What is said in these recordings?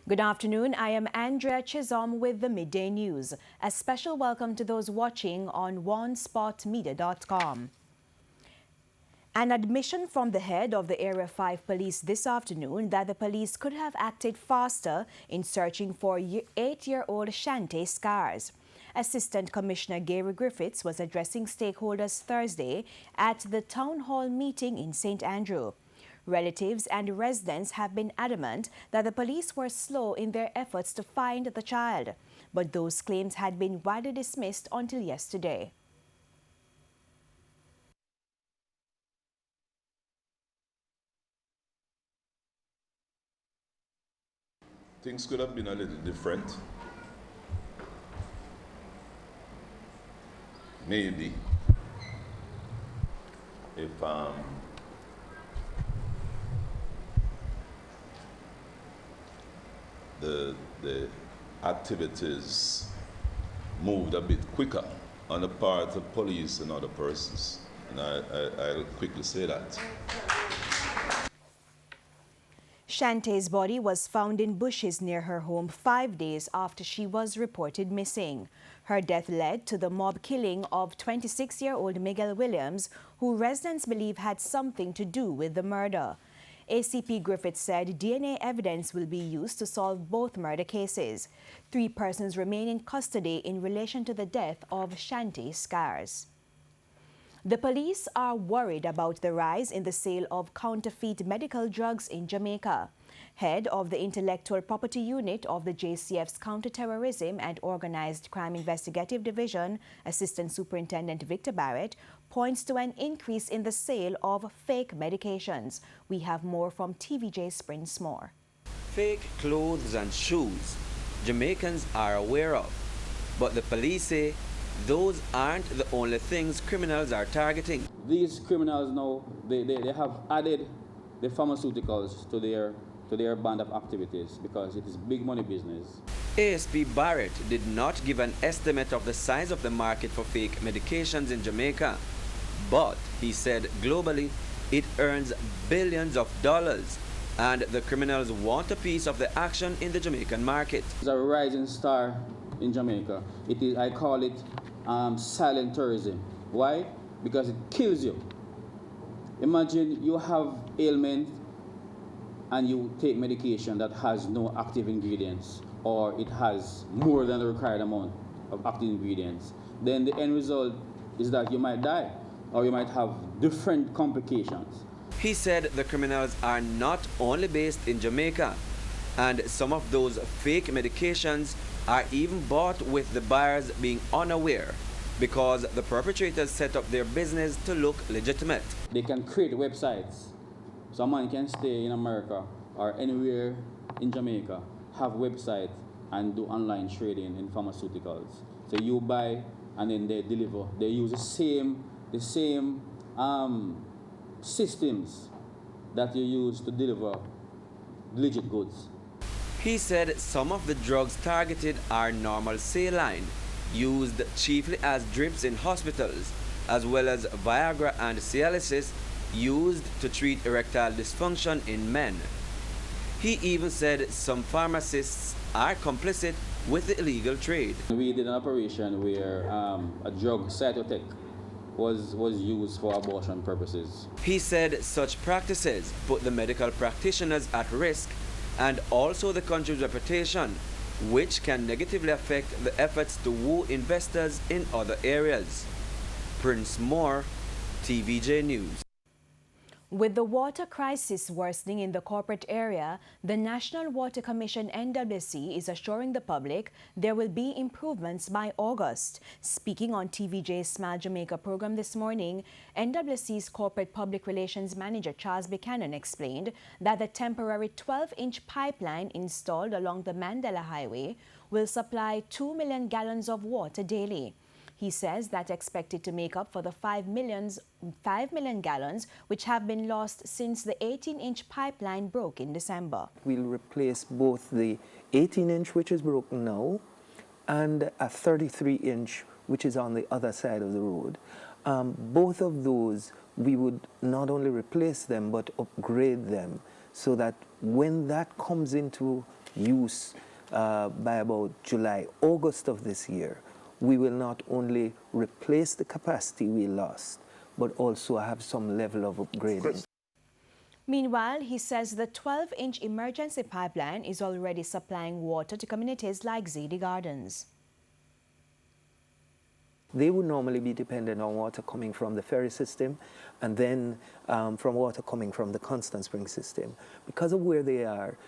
Good afternoon. I am Andrea Chisholm with the Midday News. A special welcome to those watching on onespotmedia.com. An admission from the head of the Area 5 Police this afternoon that the police could have acted faster in searching for 8-year-old Shante Scars. Assistant Commissioner Gary Griffiths was addressing stakeholders Thursday at the town hall meeting in St. Andrew. Relatives and residents have been adamant that the police were slow in their efforts to find the child, but those claims had been widely dismissed until yesterday. Things could have been a little different. Maybe if the activities moved a bit quicker on the part of police and other persons. And I'll quickly say that. Shantae's body was found in bushes near her home 5 days after she was reported missing. Her death led to the mob killing of 26-year-old Miguel Williams, who residents believe had something to do with the murder. ACP Griffith said DNA evidence will be used to solve both murder cases. 3 persons remain in custody in relation to the death of Shante Scars. The police are worried about the rise in the sale of counterfeit medical drugs in Jamaica. Head of the Intellectual Property Unit of the JCF's Counterterrorism and Organized Crime Investigative Division, Assistant Superintendent Victor Barrett, points to an increase in the sale of fake medications. We have more from TVJ's Sprinsmore. Fake clothes and shoes Jamaicans are aware of, but the police say those aren't the only things criminals are targeting. These criminals now, they have added the pharmaceuticals to their band of activities because it is big money business. ASP Barrett did not give an estimate of the size of the market for fake medications in Jamaica, but he said globally it earns billions of dollars and the criminals want a piece of the action in the Jamaican market. It's a rising star in Jamaica. It is, I call it silent tourism. Why? Because it kills you. Imagine you have ailment and you take medication that has no active ingredients or it has more than the required amount of active ingredients. Then the end result is that you might die or you might have different complications. He said the criminals are not only based in Jamaica, and some of those fake medications are even bought with the buyers being unaware because the perpetrators set up their business to look legitimate. They can create websites. Someone can stay in America or anywhere in Jamaica, have a website and do online trading in pharmaceuticals. So you buy and then they deliver. They use the same systems that you use to deliver legit goods. He said some of the drugs targeted are normal saline, used chiefly as drips in hospitals, as well as Viagra and Cialis, used to treat erectile dysfunction in men. He even said some pharmacists are complicit with the illegal trade. We did an operation where a drug, Cytotec, was used for abortion purposes. He said such practices put the medical practitioners at risk and also the country's reputation, which can negatively affect the efforts to woo investors in other areas. Prince Moore, TVJ News. With the water crisis worsening in the corporate area, the National Water Commission NWC is assuring the public there will be improvements by August. Speaking on TVJ's Smile Jamaica program this morning, NWC's Corporate Public Relations Manager Charles Buchanan explained that the temporary 12-inch pipeline installed along the Mandela Highway will supply 2 million gallons of water daily. He says that's expected to make up for the 5 million gallons which have been lost since the 18-inch pipeline broke in December. We'll replace both the 18-inch, which is broken now, and a 33-inch, which is on the other side of the road. Both of those, we would not only replace them, but upgrade them so that when that comes into use by about July, August of this year, we will not only replace the capacity we lost, but also have some level of upgrading. Meanwhile, he says the 12-inch emergency pipeline is already supplying water to communities like Zayde Gardens. They would normally be dependent on water coming from the ferry system and then from water coming from the Constant Spring system. Because of where they are,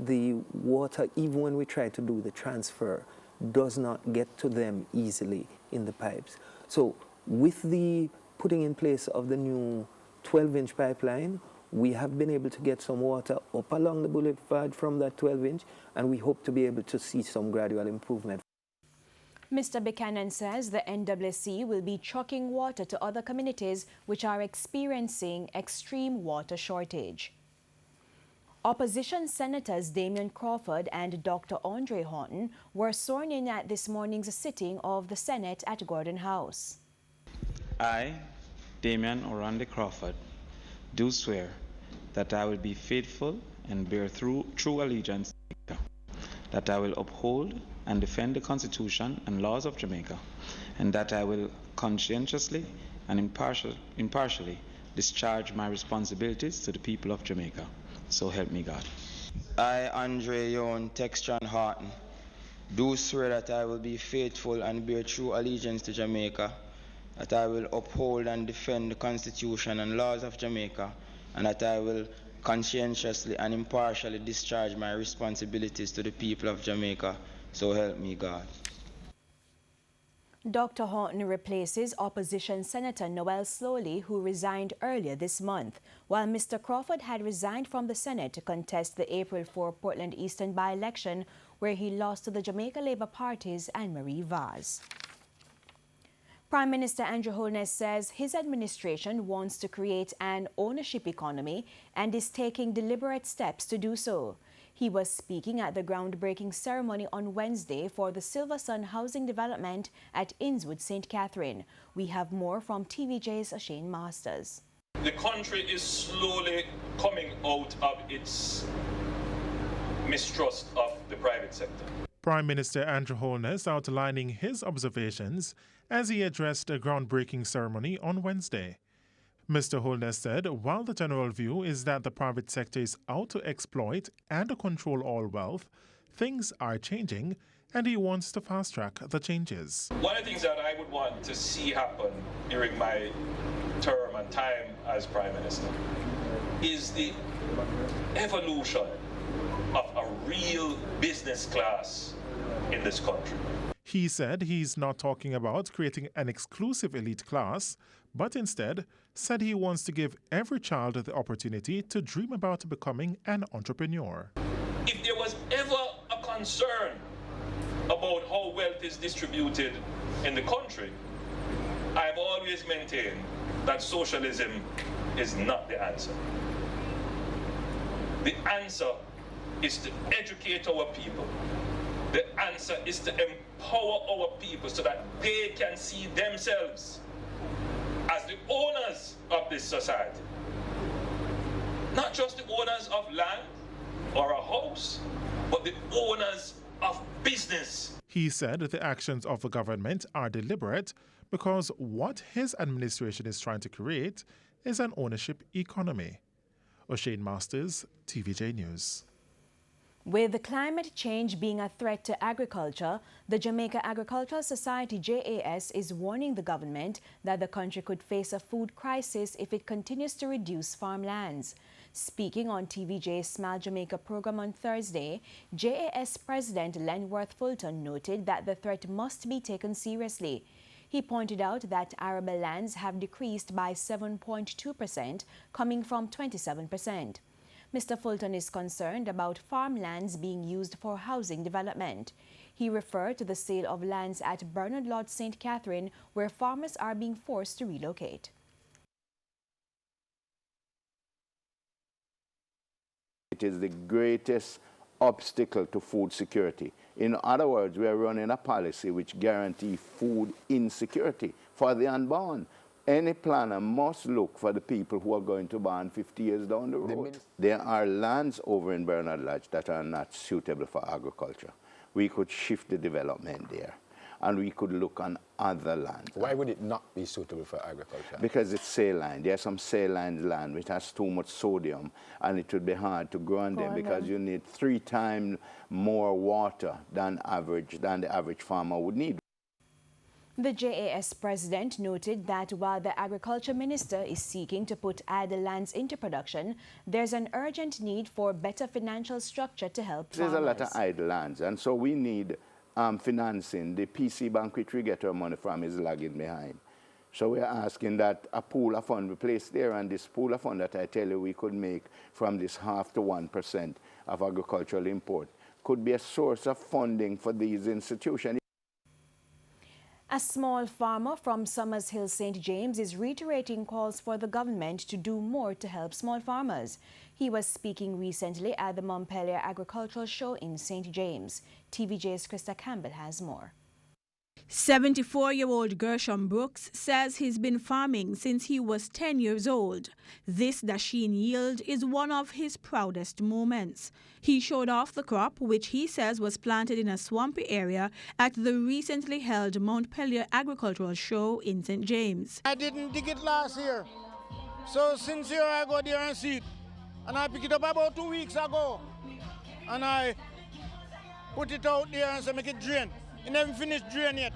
the water, even when we try to do the transfer, does not get to them easily in the pipes. So with the putting in place of the new 12-inch pipeline, we have been able to get some water up along the boulevard from that 12-inch, and we hope to be able to see some gradual improvement. Mr. Buchanan says the NWC will be trucking water to other communities which are experiencing extreme water shortage. Opposition Senators Damian Crawford and Dr. Andre Horton were sworn in at this morning's sitting of the Senate at Gordon House. I, Damian Orande Crawford, do swear that I will be faithful and bear true allegiance to Jamaica, that I will uphold and defend the Constitution and laws of Jamaica, and that I will conscientiously and impartially discharge my responsibilities to the people of Jamaica. So help me God. I, Andre Yon Textron Horton, do swear that I will be faithful and bear true allegiance to Jamaica, that I will uphold and defend the Constitution and laws of Jamaica, and that I will conscientiously and impartially discharge my responsibilities to the people of Jamaica. So help me God. Dr. Horton replaces opposition Senator Noel Slowly, who resigned earlier this month, while Mr. Crawford had resigned from the Senate to contest the April 4 Portland Eastern by-election, where he lost to the Jamaica Labour Party's Anne-Marie Vaz. Prime Minister Andrew Holness says his administration wants to create an ownership economy and is taking deliberate steps to do so. He was speaking at the groundbreaking ceremony on Wednesday for the Silver Sun housing development at Innswood St. Catherine. We have more from TVJ's Shane Masters. The country is slowly coming out of its mistrust of the private sector. Prime Minister Andrew Holness outlining his observations as he addressed a groundbreaking ceremony on Wednesday. Mr. Holness said while the general view is that the private sector is out to exploit and to control all wealth, things are changing and he wants to fast-track the changes. One of the things that I would want to see happen during my term and time as Prime Minister is the evolution of a real business class in this country. He said he's not talking about creating an exclusive elite class, but instead said he wants to give every child the opportunity to dream about becoming an entrepreneur. If there was ever a concern about how wealth is distributed in the country, I've always maintained that socialism is not the answer. The answer is to educate our people. The answer is to empower our people so that they can see themselves as the owners of this society. Not just the owners of land or a house, but the owners of business. He said the actions of the government are deliberate because what his administration is trying to create is an ownership economy. O'Shane Masters, TVJ News. With the climate change being a threat to agriculture, the Jamaica Agricultural Society JAS is warning the government that the country could face a food crisis if it continues to reduce farmlands. Speaking on TVJ's Smile Jamaica program on Thursday, JAS President Lenworth Fulton noted that the threat must be taken seriously. He pointed out that arable lands have decreased by 7.2%, coming from 27%. Mr. Fulton is concerned about farmlands being used for housing development. He referred to the sale of lands at Bernard Lodge St. Catherine, where farmers are being forced to relocate. It is the greatest obstacle to food security. In other words, we are running a policy which guarantees food insecurity for the unborn. Any planner must look for the people who are going to ban 50 years down the road. There are lands over in Bernard Lodge that are not suitable for agriculture. We could shift the development there, and we could look on other lands. Why would it not be suitable for agriculture? Because it's saline. There's some saline land which has too much sodium, and it would be hard to grow on them because you need 3 times more water than the average farmer would need. The JAS president noted that while the agriculture minister is seeking to put idle lands into production, there's an urgent need for better financial structure to help farmers. There's a lot of idle lands, and so we need financing. The PC Bank, which we get our money from, is lagging behind. So we're asking that a pool of fund be placed there, and this pool of fund that I tell you we could make from this 0.5 to 1% of agricultural import could be a source of funding for these institutions. A small farmer from Summers Hill, St. James is reiterating calls for the government to do more to help small farmers. He was speaking recently at the Montpelier Agricultural Show in St. James. TVJ's Krista Campbell has more. 74-year-old Gershom Brooks says he's been farming since he was 10 years old. This dasheen yield is one of his proudest moments. He showed off the crop, which he says was planted in a swampy area at the recently held Montpelier Agricultural Show in St. James. I didn't dig it last year, so since here I go there and see it. And I picked it up about 2 weeks ago, and I put it out there and say make it drain. It never finished drain yet.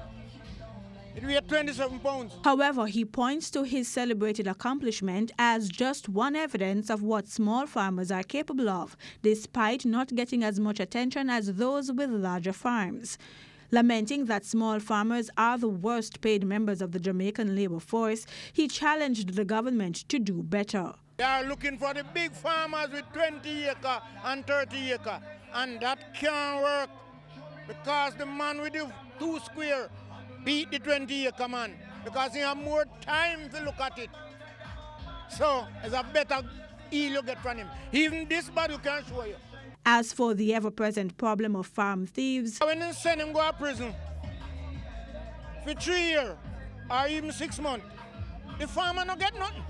It weighed 27 pounds. However, he points to his celebrated accomplishment as just one evidence of what small farmers are capable of, despite not getting as much attention as those with larger farms. Lamenting that small farmers are the worst paid members of the Jamaican labor force, he challenged the government to do better. They are looking for the big farmers with 20 acre and 30 acre, and that can't work because the man with the 2 square beat the 20 acre man because he have more time to look at it. So it's a better yield you get from him. Even this bad you can show you. As for the ever-present problem of farm thieves, when they send him go to prison for 3 years or even 6 months, the farmer don't get nothing.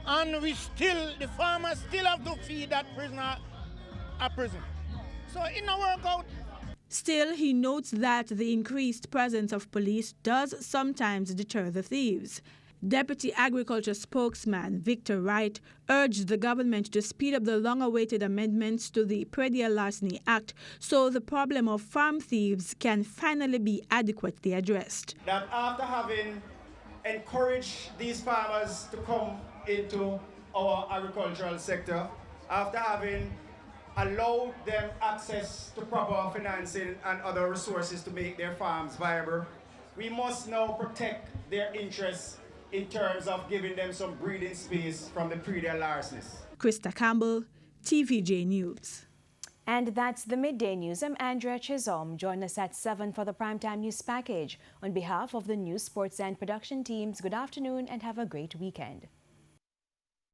And the farmer still have to feed that prisoner a prison. So it don't work out. Still, he notes that the increased presence of police does sometimes deter the thieves. Deputy Agriculture spokesman Victor Wright urged the government to speed up the long-awaited amendments to the Predial Larceny Act so the problem of farm thieves can finally be adequately addressed. That after having encouraged these farmers to come into our agricultural sector, after having allowed them access to proper financing and other resources to make their farms viable, we must now protect their interests in terms of giving them some breathing space from the predial larcenies. Krista Campbell, TVJ News. And that's the Midday News. I'm Andrea Chisholm. Join us at 7 for the Primetime News Package. On behalf of the news, sports and production teams, good afternoon and have a great weekend.